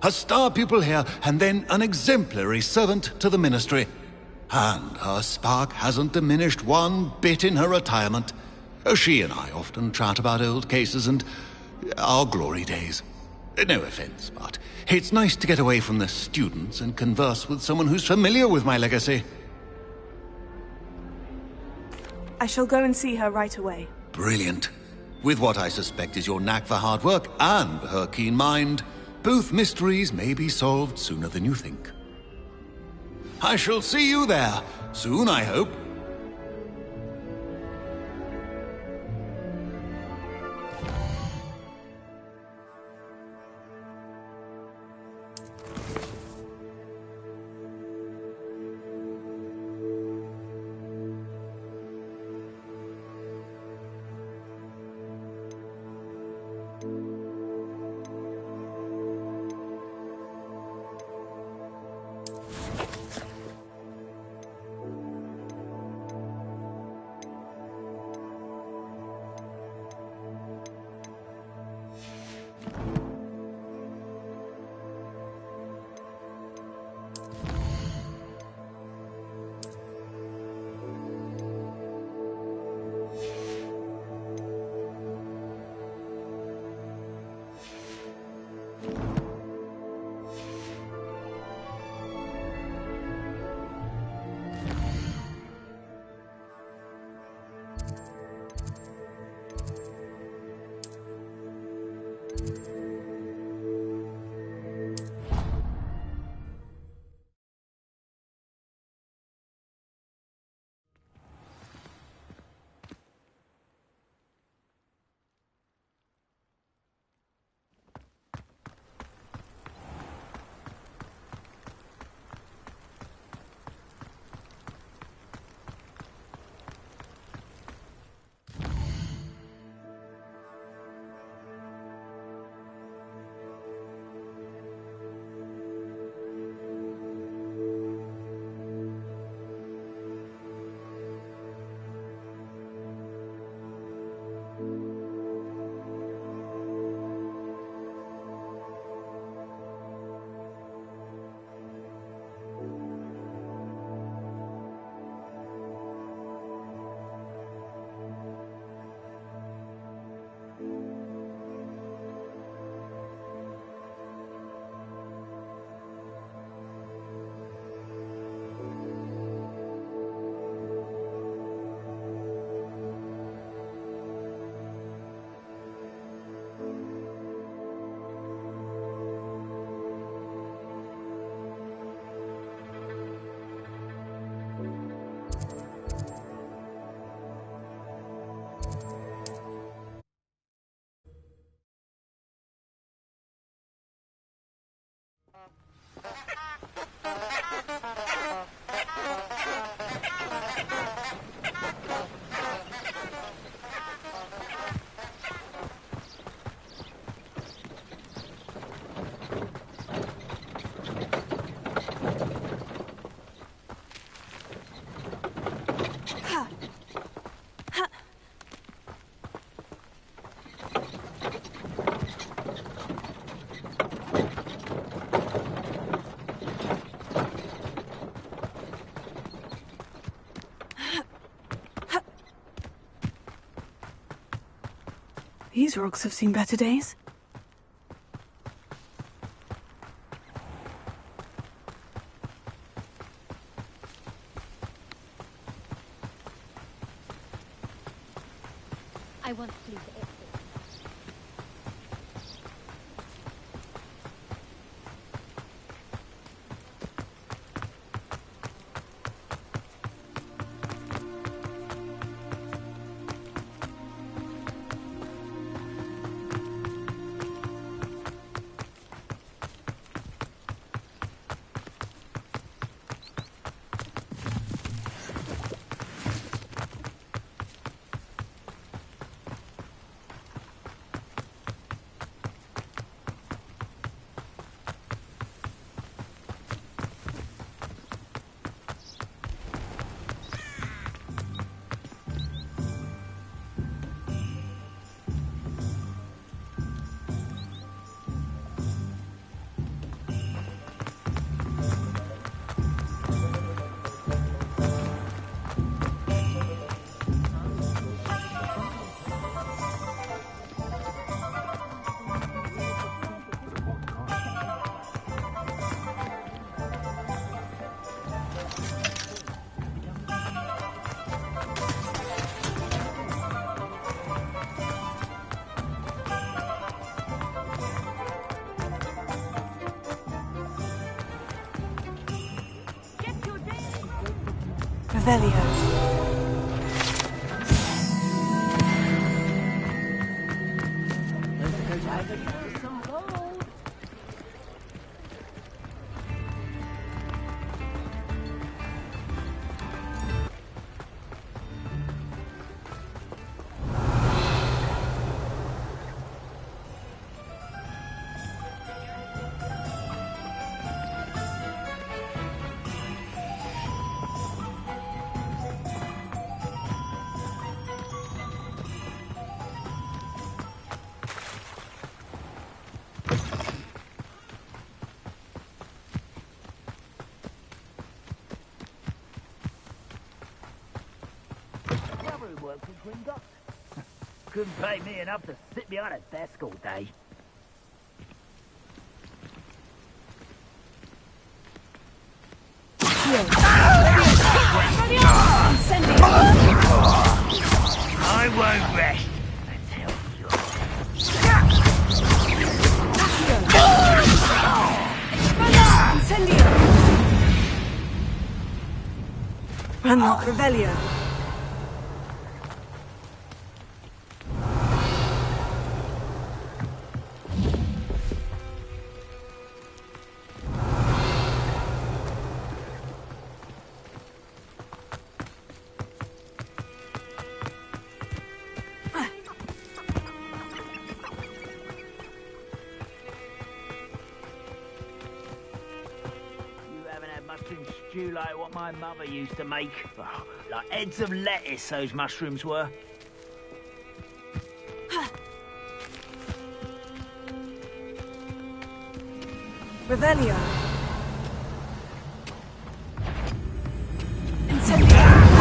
a star pupil here, and then an exemplary servant to the ministry. And her spark hasn't diminished one bit in her retirement. She and I often chat about old cases and our glory days. No offense, but it's nice to get away from the students and converse with someone who's familiar with my legacy. I shall go and see her right away. Brilliant. With what I suspect is your knack for hard work and her keen mind, both mysteries may be solved sooner than you think. I shall see you there, soon I hope. These rocks have seen better days. I want to leave the exit. Revelio. Couldn't pay me enough to sit behind a desk all day. I won't rest until Unlock Revelio. Stew like what my mother used to make. Oh, like heads of lettuce, those mushrooms were. Revelio. Incendio.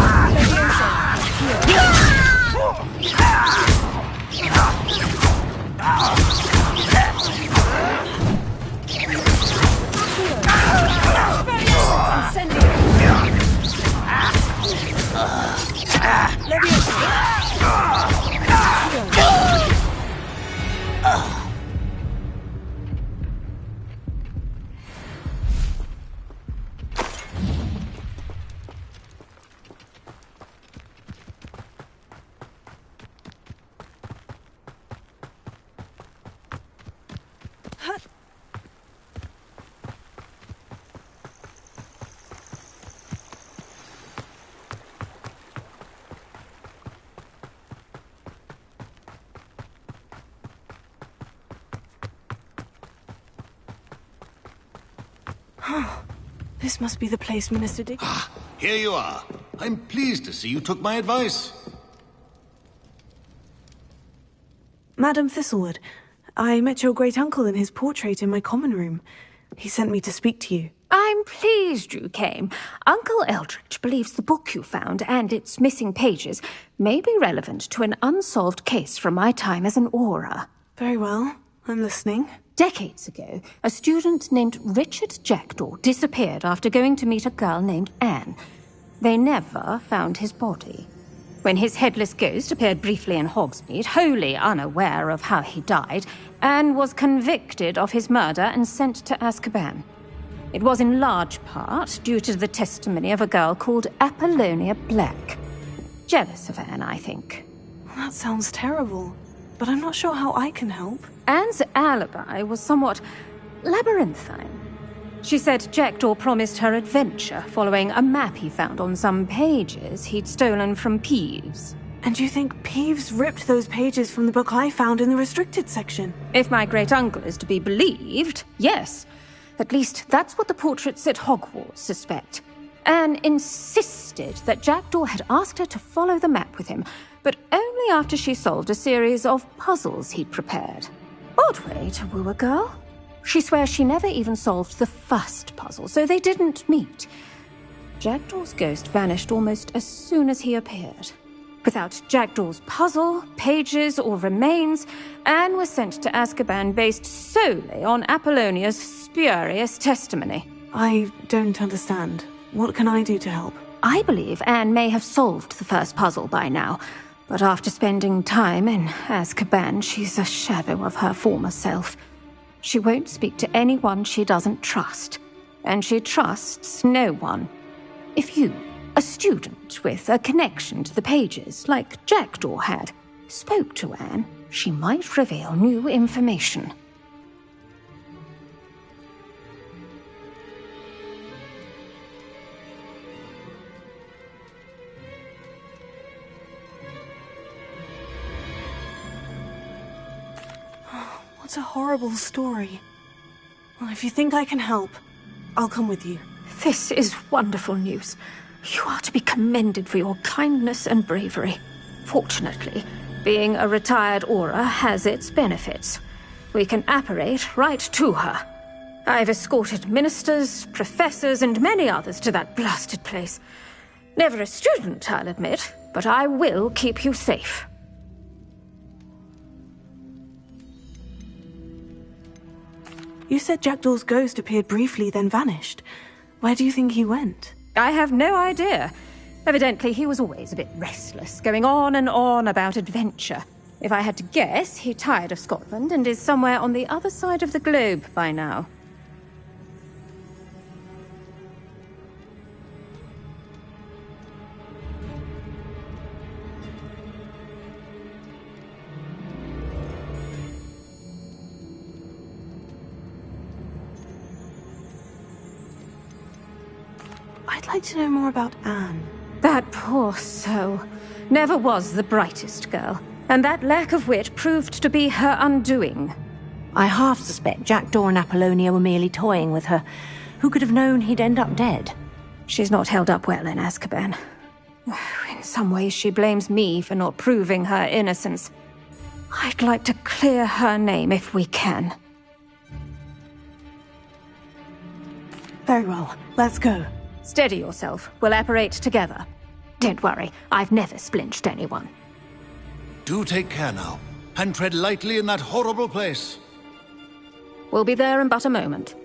This must be the place, Minister Dick. Ah, here you are. I'm pleased to see you took my advice. Madam Thistlewood, I met your great-uncle in his portrait in my common room. He sent me to speak to you. I'm pleased you came. Uncle Eldridge believes the book you found and its missing pages may be relevant to an unsolved case from my time as an Auror. Very well. I'm listening. Decades ago, a student named Richard Jackdaw disappeared after going to meet a girl named Anne. They never found his body. When his headless ghost appeared briefly in Hogsmeade, wholly unaware of how he died, Anne was convicted of his murder and sent to Azkaban. It was in large part due to the testimony of a girl called Apollonia Black. Jealous of Anne, I think. That sounds terrible, but I'm not sure how I can help. Anne's alibi was somewhat labyrinthine. She said Jackdaw promised her adventure following a map he found on some pages he'd stolen from Peeves. And you think Peeves ripped those pages from the book I found in the restricted section? If my great-uncle is to be believed, yes. At least that's what the portraits at Hogwarts suspect. Anne insisted that Jackdaw had asked her to follow the map with him, but only after she solved a series of puzzles he'd prepared. Odd way to woo a girl. She swears she never even solved the first puzzle, so they didn't meet. Jackdaw's ghost vanished almost as soon as he appeared. Without Jackdaw's puzzle, pages, or remains, Anne was sent to Azkaban based solely on Apollonia's spurious testimony. I don't understand. What can I do to help? I believe Anne may have solved the first puzzle by now, but after spending time in Azkaban, she's a shadow of her former self. She won't speak to anyone she doesn't trust, and she trusts no one. If you, A student with a connection to the pages, like Jackdaw had, spoke to Anne. She might reveal new information. What a horrible story. Well, if you think I can help, I'll come with you. This is wonderful news. You are to be commended for your kindness and bravery. Fortunately, being a retired Auror has its benefits. We can apparate right to her. I've escorted ministers, professors, and many others to that blasted place. Never a student, I'll admit, but I will keep you safe. You said Jackdaw's ghost appeared briefly, then vanished. Where do you think he went? I have no idea. Evidently, he was always a bit restless, going on and on about adventure. If I had to guess, he tired of Scotland and is somewhere on the other side of the globe by now. I'd like to know more about Anne. That poor soul. Never was the brightest girl. And that lack of wit proved to be her undoing. I half suspect Jackdaw and Apollonia were merely toying with her. Who could have known he'd end up dead? She's not held up well in Azkaban. In some ways, she blames me for not proving her innocence. I'd like to clear her name if we can. Very well, let's go. Steady yourself. We'll apparate together. Don't worry, I've never splinched anyone. Do take care now, and tread lightly in that horrible place. We'll be there in but a moment.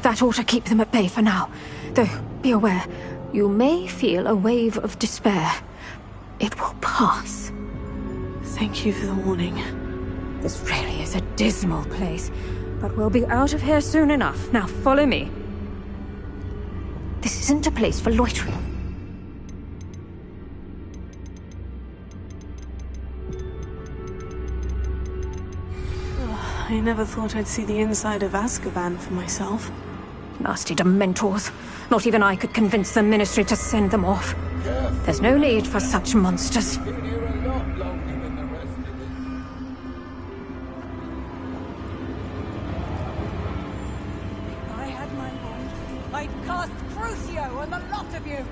That ought to keep them at bay for now. Though, be aware, you may feel a wave of despair. It will pass. Thank you for the warning. This really is a dismal place, but we'll be out of here soon enough. Now follow me. This isn't a place for loitering. I never thought I'd see the inside of Azkaban for myself. Nasty Dementors. Not even I could convince the Ministry to send them off. There's no need for such monsters. I had my wand. I'd cast Crucio on the lot of you!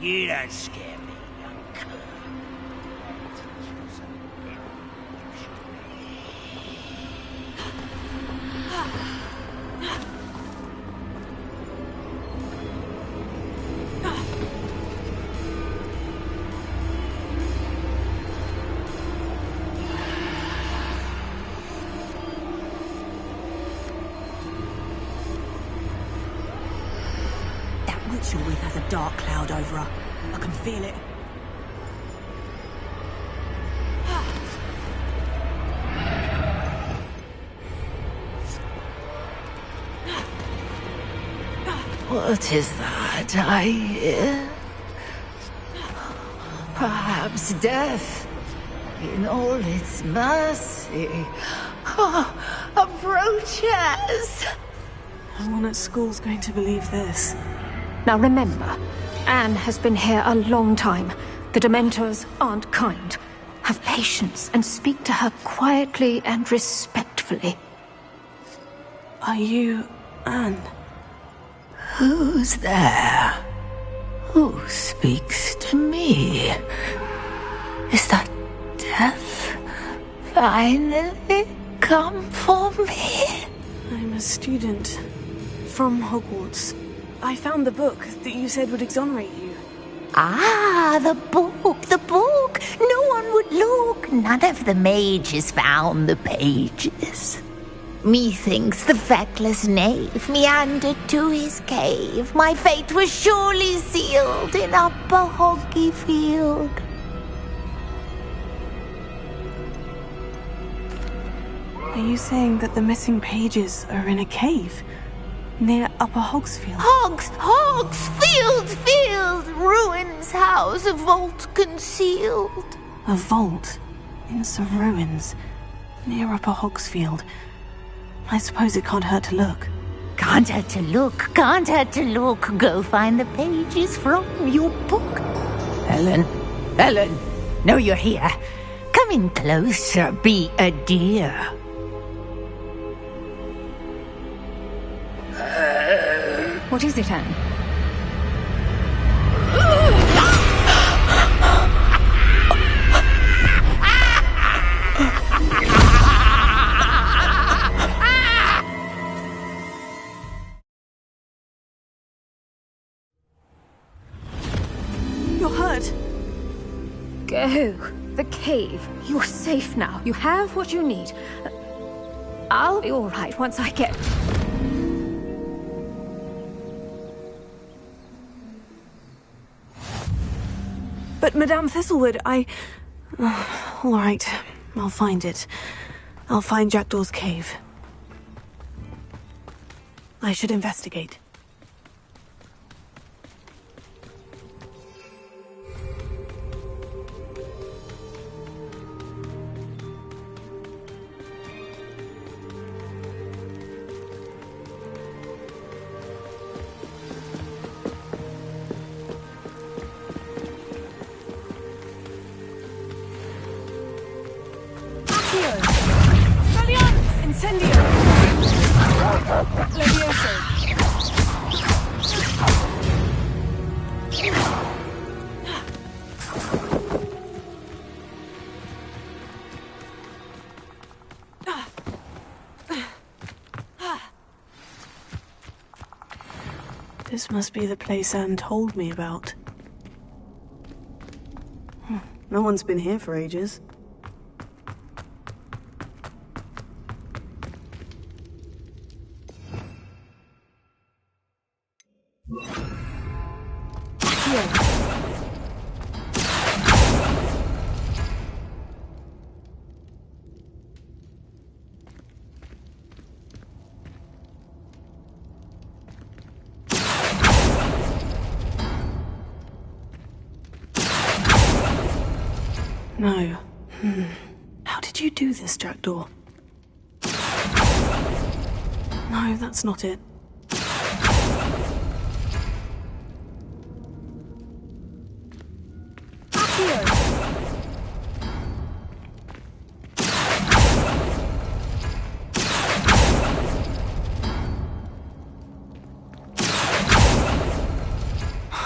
You don't scare me, young cur. That witch you're with has a dark cloud over her. I can feel it. What is that I hear? Perhaps death, in all its mercy, approaches. No one at school's going to believe this. Now remember, Anne has been here a long time. The Dementors aren't kind. Have patience and speak to her quietly and respectfully. Are you Anne? Who's there? Who speaks to me? Is that death finally come for me? I'm a student from Hogwarts. I found the book that you said would exonerate you. Ah, the book, the book. No one would look. None of the mages found the pages. Methinks the feckless knave meandered to his cave. My fate was surely sealed in Upper Hoggyfield. Are you saying that the missing pages are in a cave near Upper Hogsfield? Field, ruins house, a vault concealed. A vault in some ruins near Upper Hogsfield. I suppose it can't hurt to look. Can't hurt to look. Go find the pages from your book. Ellen, know you're here. Come in closer, be a dear. What is it, Anne? You're hurt. Go. The cave. You're safe now. You have what you need. I'll be all right once I get... But Madame Thistlewood, all right, I'll find it. I'll find Jackdaw's cave. I should investigate. Incendio! Levioso! This must be the place Anne told me about. No one's been here for ages. No. How did you do this, Jackdaw? No, that's not it.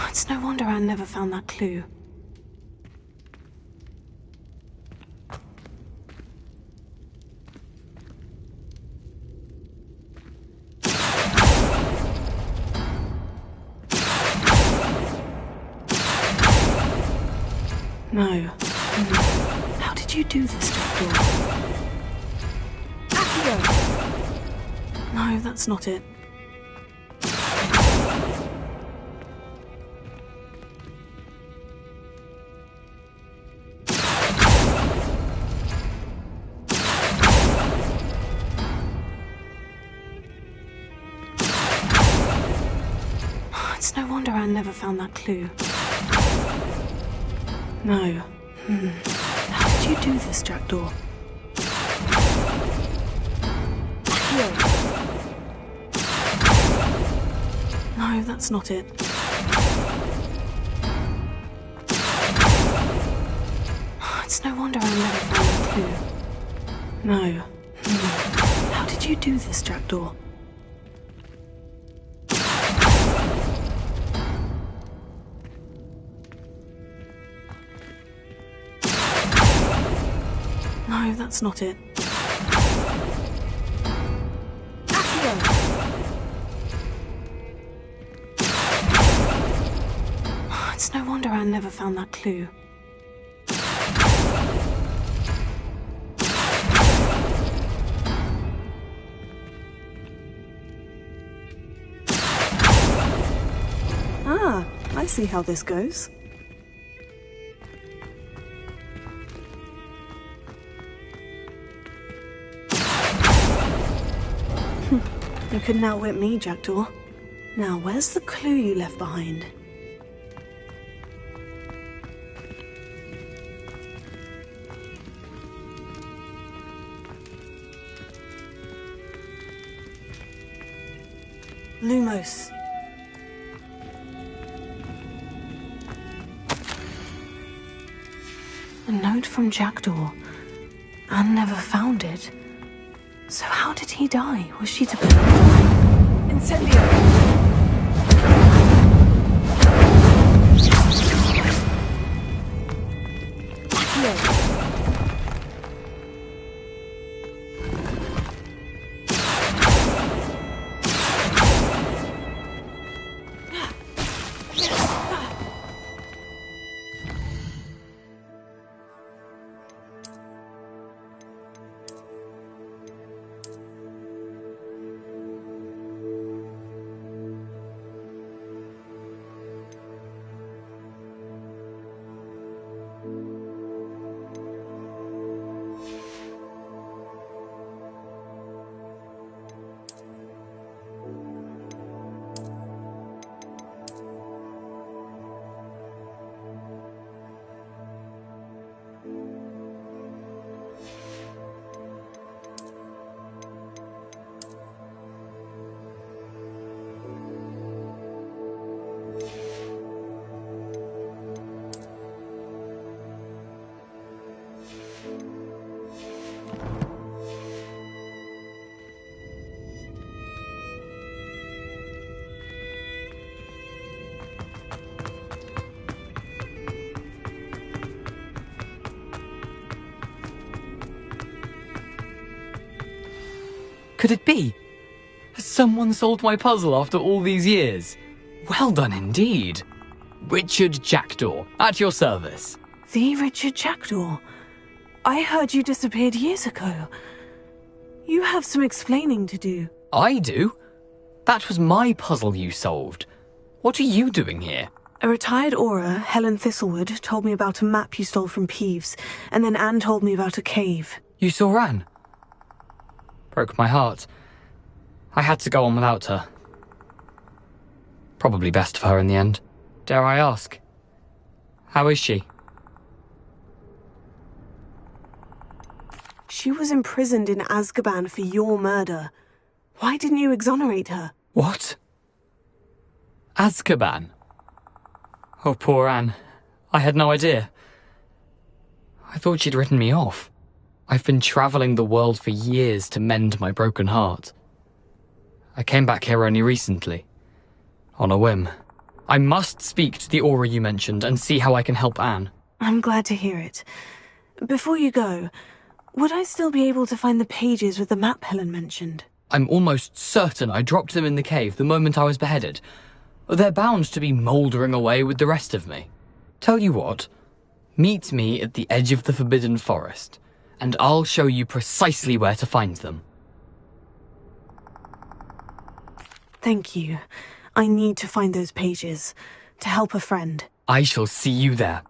It's no wonder Anne never found that clue. No. How did you do this, Jackdaw? No, that's not it. It's no wonder Anne never found that clue. No. How did you do this, Jackdaw? No, that's not it. It's no wonder I never found the clue. No. How did you do this, Jackdaw? No, that's not it. It's no wonder Anne never found that clue. Ah, I see how this goes. You couldn't outwit me, Jackdaw. Now, where's the clue you left behind? Lumos. A note from Jackdaw. Anne never found it. So how did he die? Was she to... Incendio! Could it be? Has someone solved my puzzle after all these years? Well done indeed. Richard Jackdaw, at your service. The Richard Jackdaw? I heard you disappeared years ago. You have some explaining to do. I do? That was my puzzle you solved. What are you doing here? A retired Aura, Helen Thistlewood, told me about a map you stole from Peeves, and then Anne told me about a cave. You saw Anne? Broke my heart. I had to go on without her. Probably best for her in the end. Dare I ask? How is she? She was imprisoned in Azkaban for your murder. Why didn't you exonerate her? What? Azkaban? Oh, poor Anne. I had no idea. I thought she'd written me off. I've been travelling the world for years to mend my broken heart. I came back here only recently. On a whim. I must speak to the Aura you mentioned and see how I can help Anne. I'm glad to hear it. Before you go, would I still be able to find the pages with the map Helen mentioned? I'm almost certain I dropped them in the cave the moment I was beheaded. They're bound to be mouldering away with the rest of me. Tell you what, meet me at the edge of the Forbidden Forest, and I'll show you precisely where to find them. Thank you. I need to find those pages, to help a friend. I shall see you there.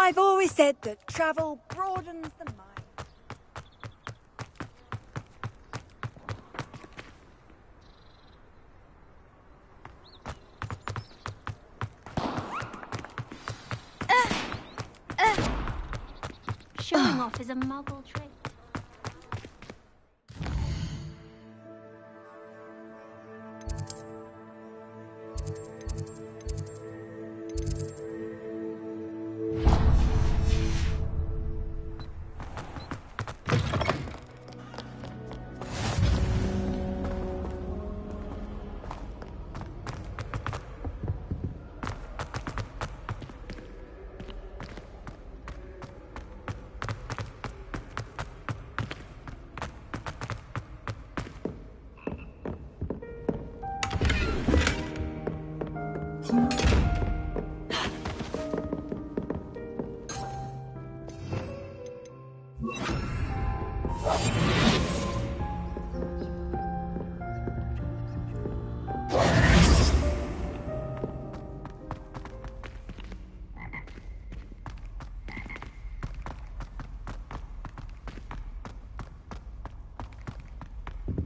I've always said that travel broadens the mind. Showing off is a muggle trick.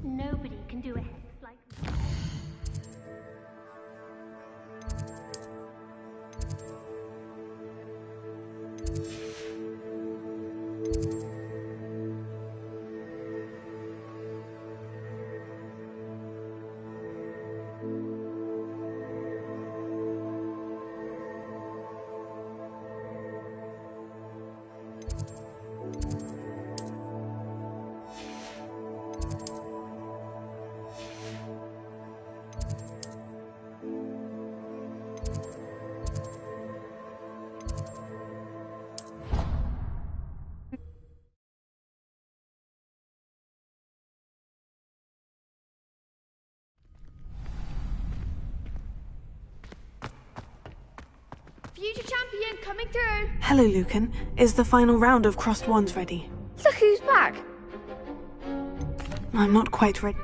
Nobody can do a hex like me. Future champion coming through. Hello, Lucan. Is the final round of Crossed Wands ready? Look who's back. I'm not quite ready.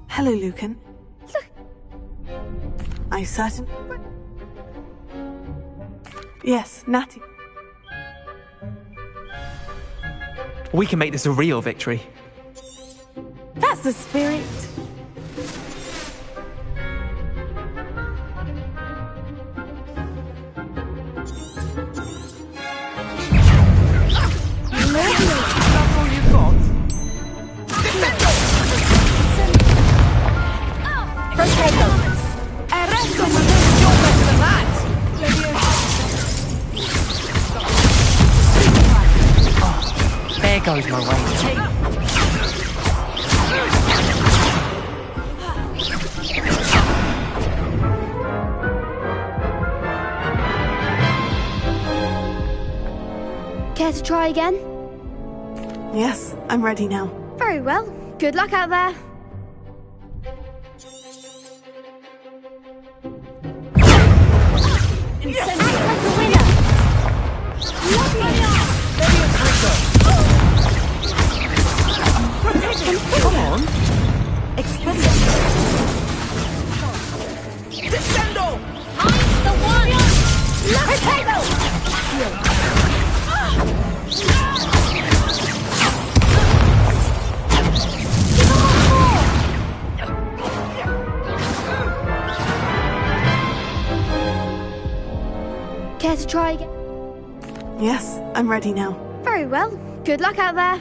Hello, Lucan. Look. I certainly... Yes, Natty. We can make this a real victory. That's the spirit. That's all you've got? There goes my range. Care to try again? Yes, I'm ready now. Very well. Good luck out there. Come on. Descendo! I'm the one! Care to try again? Yes, I'm ready now. Very well. Good luck out there.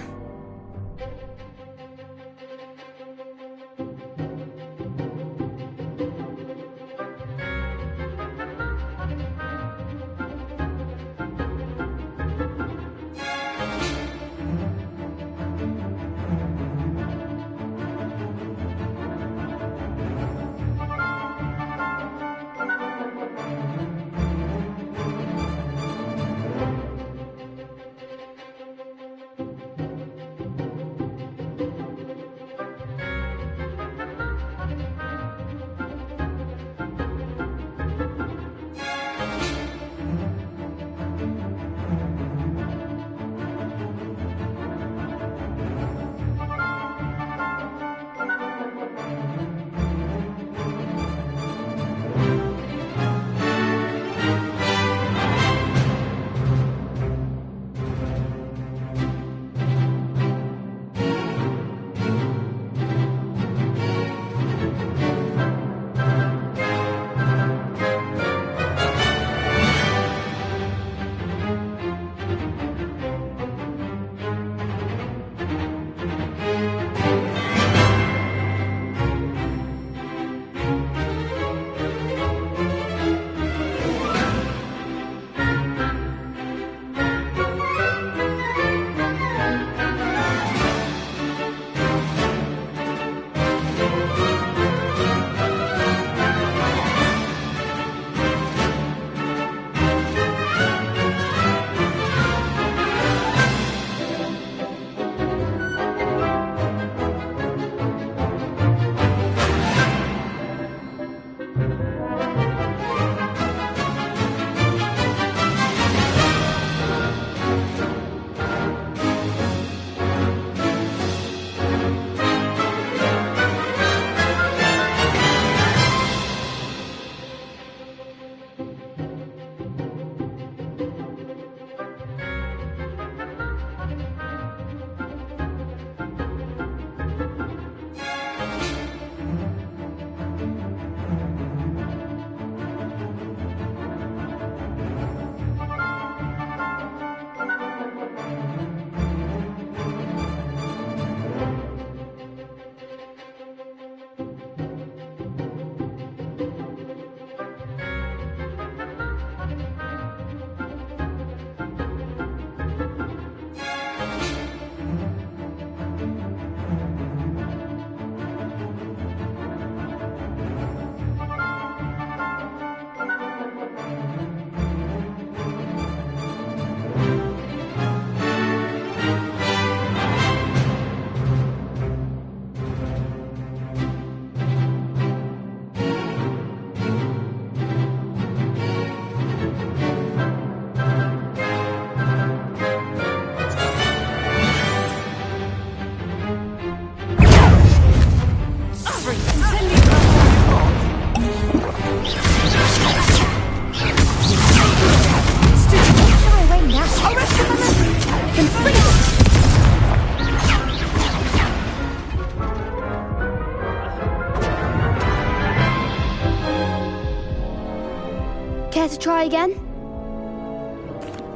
Care to try again?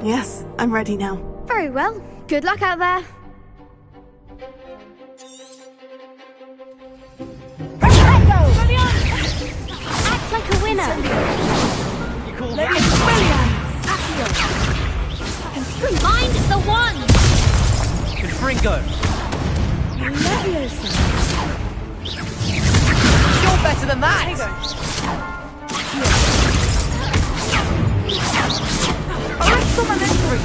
Yes, I'm ready now. Very well. Good luck out there. Act like a winner. You call Let that? Find the one. Confringo. Leviosa. You're better than that. Arresto Manentry.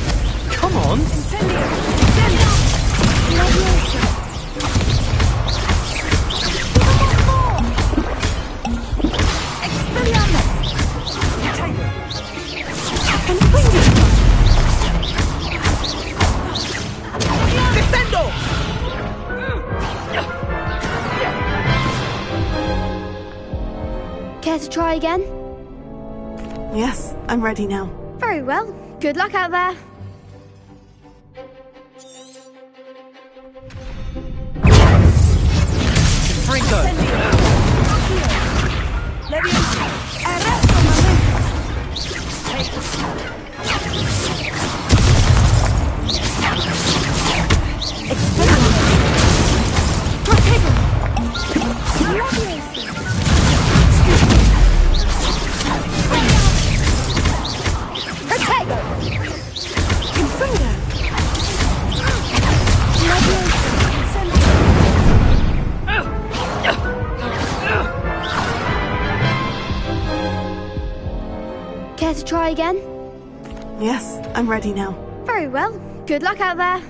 Come on. Incendio. Incendio. Leviosa. Expelliarmus. Confringo. Descendo. Care to try again? Yes, I'm ready now. Very well. Good luck out there. Confringo. Leviosa. Arresto Manentry. Care to try again? Yes, I'm ready now. Very well. Good luck out there.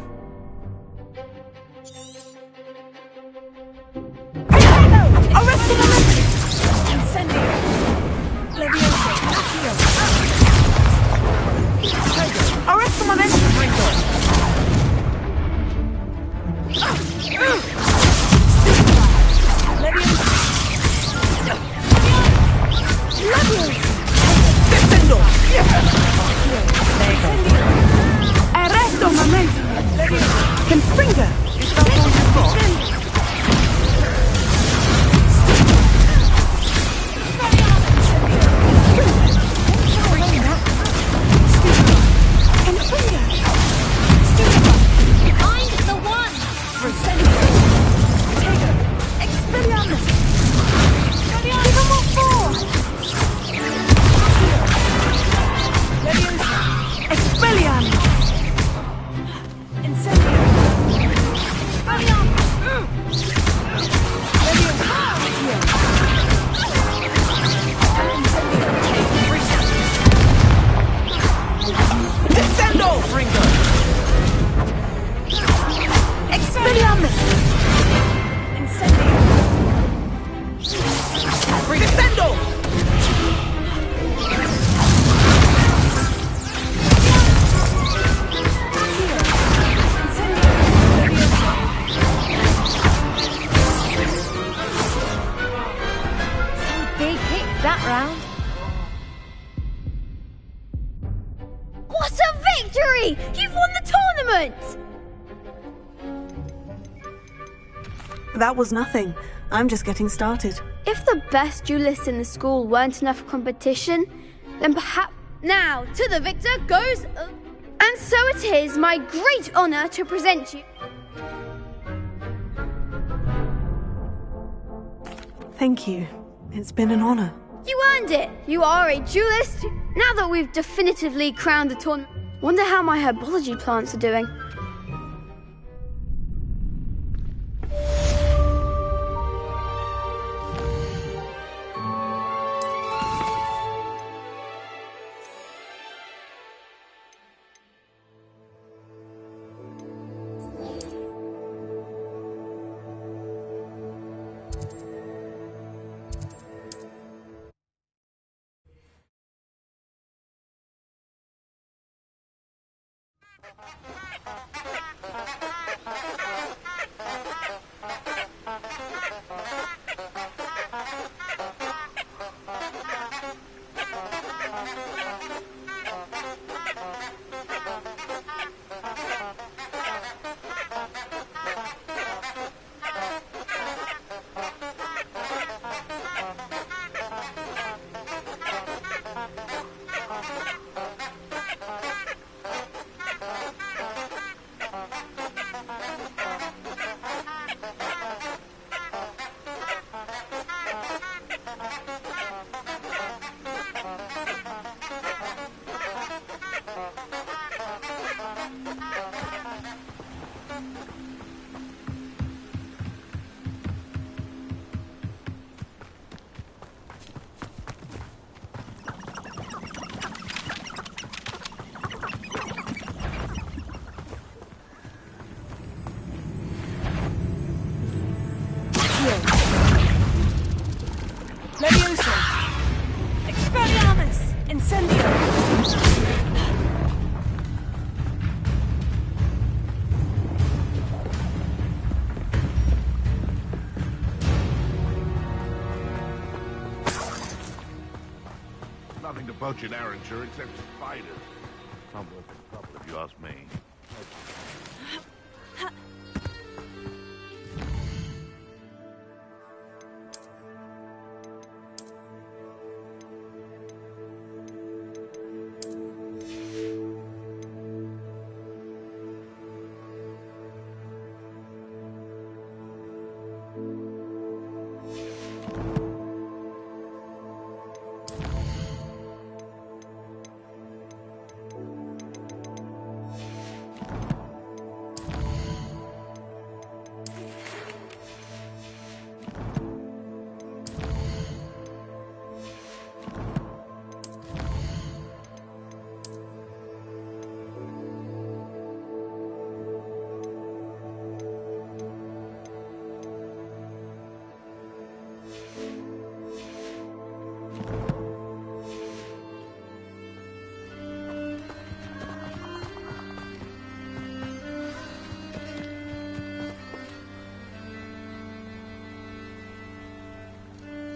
Arresto Manentry. Incendio. Leviosa. Accio. Arresto Manentry. Leviosa. Leviosa. Descendo. Arresto Manentry. Leviosa. Confringo. Find the one. Expelliarmus. Give him a four. Leviosa. Expelliarmus. Incendio. Descendo. Confringo. Expelliarmus. Incendio. Descendo. Big hits that round. What a victory! You've won the tournament! That was nothing. I'm just getting started. If the best duelists in the school weren't enough competition, then perhaps now to the victor goes. And so it is my great honor to present you. Thank you. It's been an honor. You earned it. You are a duelist. Now that we've definitively crowned the tournament, wonder how my herbology plants are doing. kind of boat in Arrowshire except spiders. Not worth the trouble if you ask me.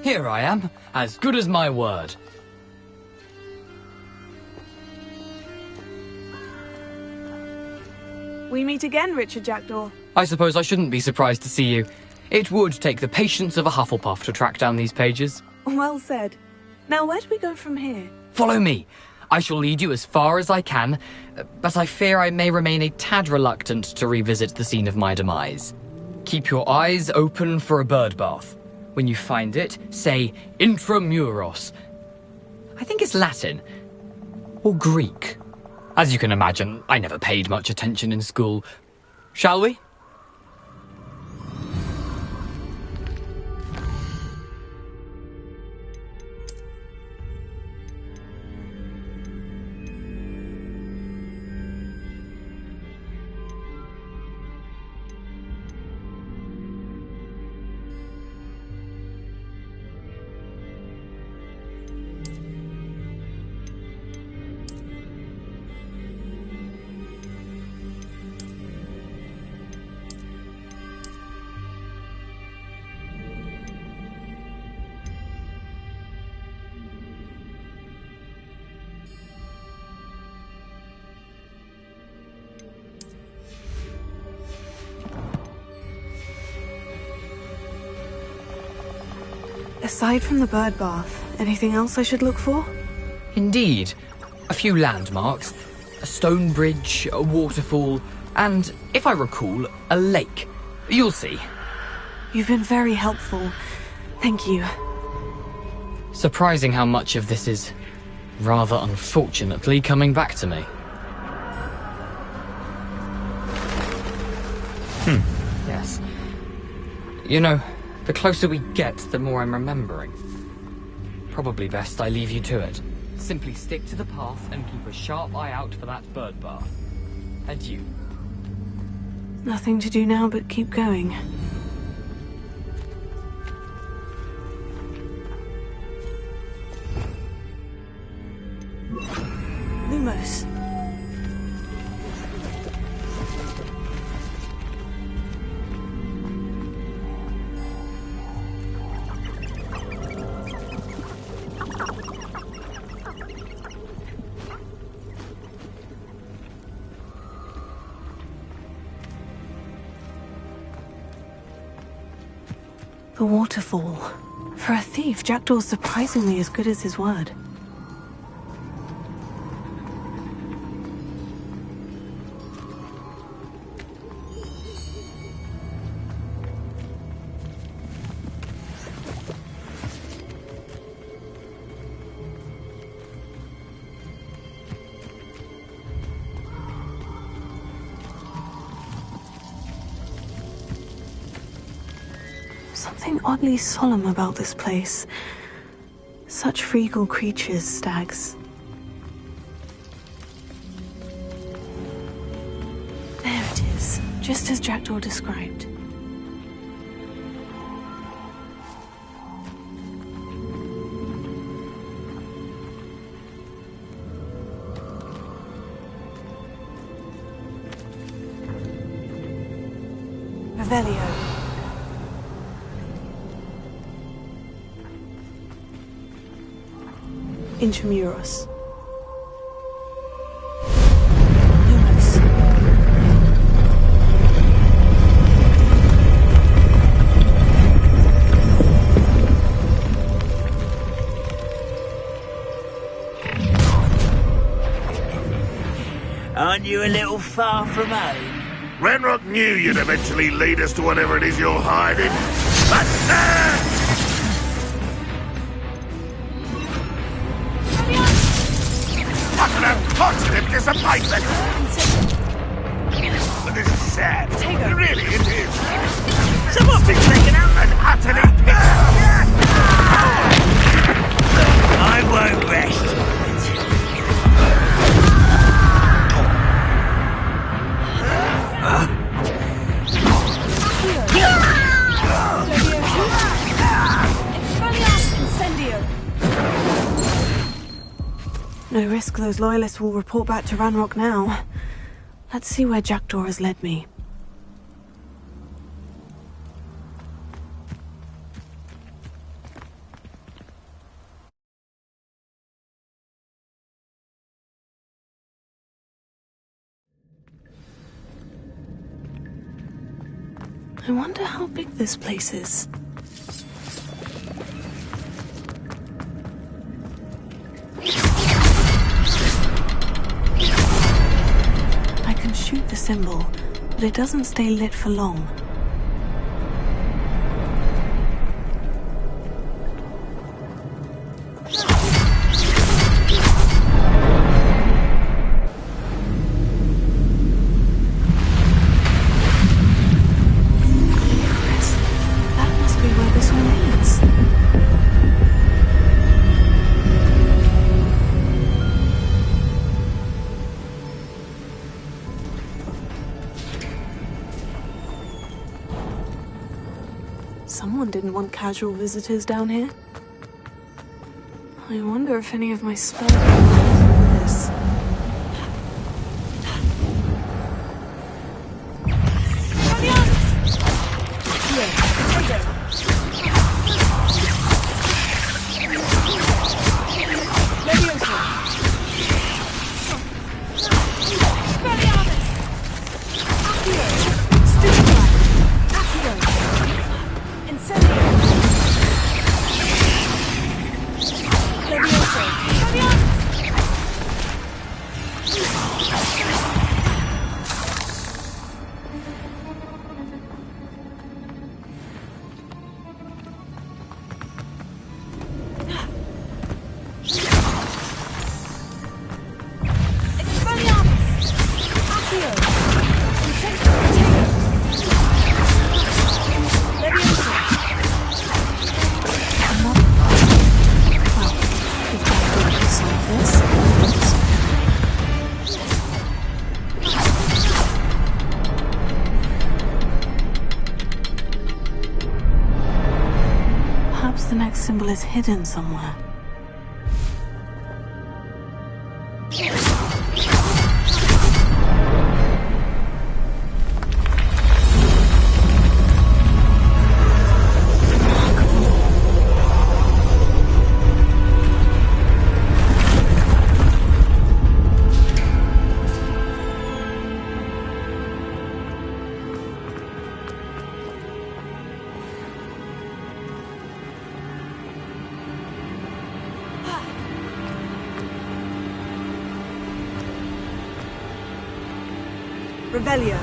Here I am, as good as my word. We meet again, Richard Jackdaw. I suppose I shouldn't be surprised to see you. It would take the patience of a Hufflepuff to track down these pages. Well said. Now, where do we go from here? Follow me. I shall lead you as far as I can, but I fear I may remain a tad reluctant to revisit the scene of my demise. Keep your eyes open for a bird bath. When you find it, say intramuros. I think it's Latin. Or Greek. As you can imagine, I never paid much attention in school. Shall we? Aside from the bird bath, anything else I should look for? Indeed. A few landmarks. A stone bridge, a waterfall, and, if I recall, a lake. You'll see. You've been very helpful. Thank you. Surprising how much of this is, rather unfortunately, coming back to me. Yes. You know, the closer we get, the more I'm remembering. Probably best I leave you to it. Simply stick to the path and keep a sharp eye out for that bird bath. Adieu. Nothing to do now but keep going. Lumos. The waterfall. For a thief, Jackdaw's surprisingly as good as his word. Something oddly solemn about this place. Such regal creatures, stags. There it is, just as Jackdaw described. Revelio. Intramuros. Aren't you a little far from home? Ranrock knew you'd eventually lead us to whatever it is you're hiding. But fucking have positive disappointment! But this is sad. Really, it is. Someone's been taken out and utterly pissed. I won't rest. No risk those loyalists will report back to Ranrock now. Let's see where Jackdaw has led me. I wonder how big this place is. I can shoot the symbol, but it doesn't stay lit for long. Someone didn't want casual visitors down here. I wonder if any of my spells will work with this. The next symbol is hidden somewhere. Revelio.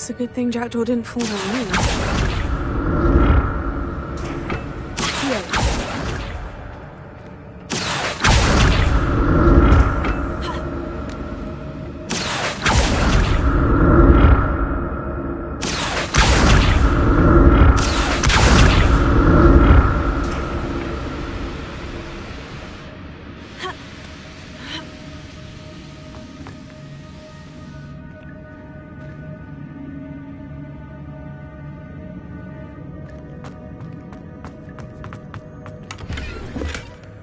It's a good thing Jackdaw didn't fall on me.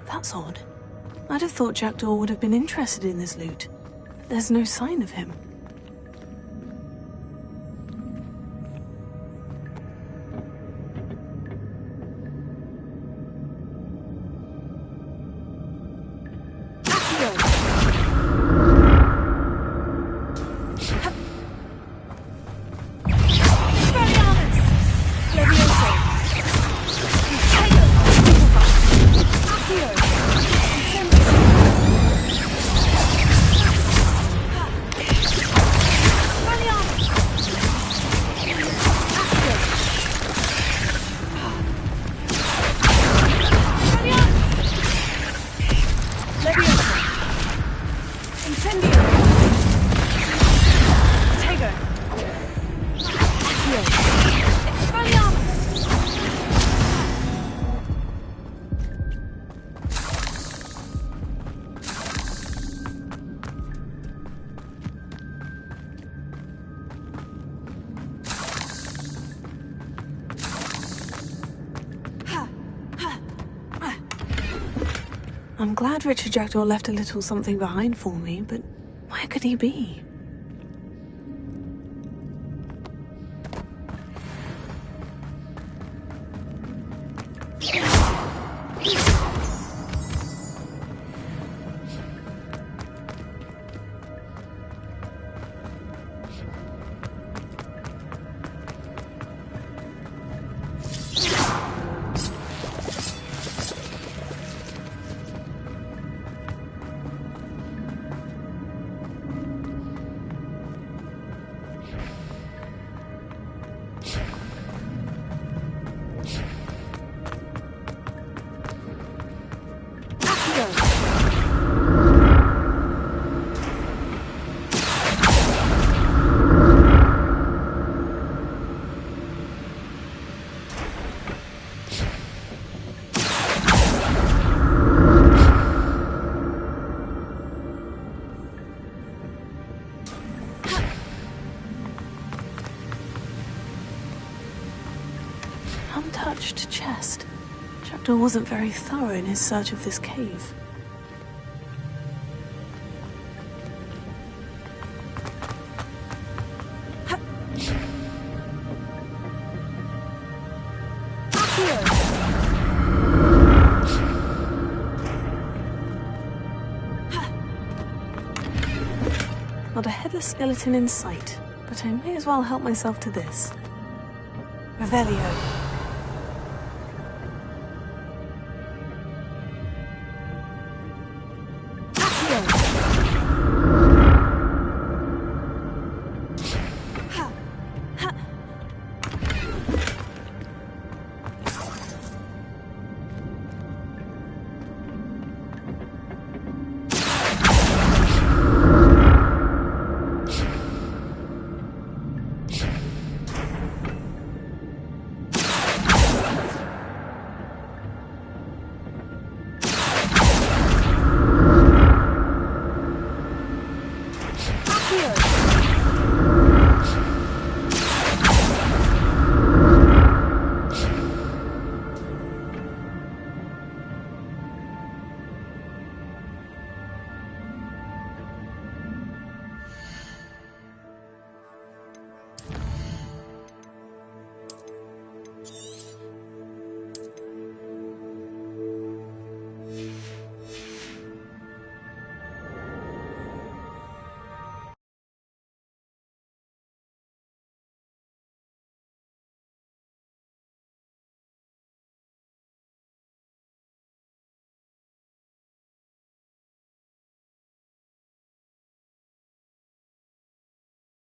That's odd. I'd have thought Jackdaw would have been interested in this loot. There's no sign of him. I'm glad Richard Jackdaw left a little something behind for me, but where could he be? Untouched chest. Jackdaw wasn't very thorough in his search of this cave. Not a headless skeleton in sight, but I may as well help myself to this. Revelio.